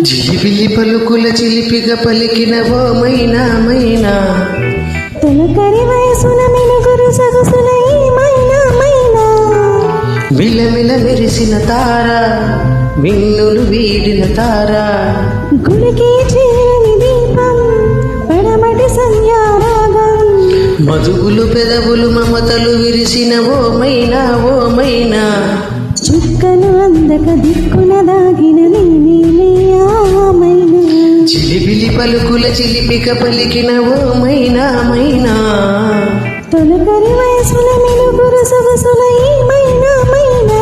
జిలిబిలి పలుకుల చిలిపిగా పలికిన ఓ మైనా మైనా, తొలకరి వయసున మెలుగురు సొగసుల ఈ మైనా మైనా, మిలమిల మెరిసిన తార మిన్నులు వీడిన తార, గుడికి చేరని దీపం పడమటి సంధ్యారాగం, మధుగులు పెదవులు మమతలు విరిసిన ఓ మైనా ఓ మైనా, చుక్కలు అందక దిక్కున దాగిన నీనే ఆ మైనా, చిలిబిలి పలుకుల చిలిపిక పలికిన ఓ మైనా మైనా, తొలకరి వయసుల మెలుగురు సొగసుల ఈ మైనా మైనా.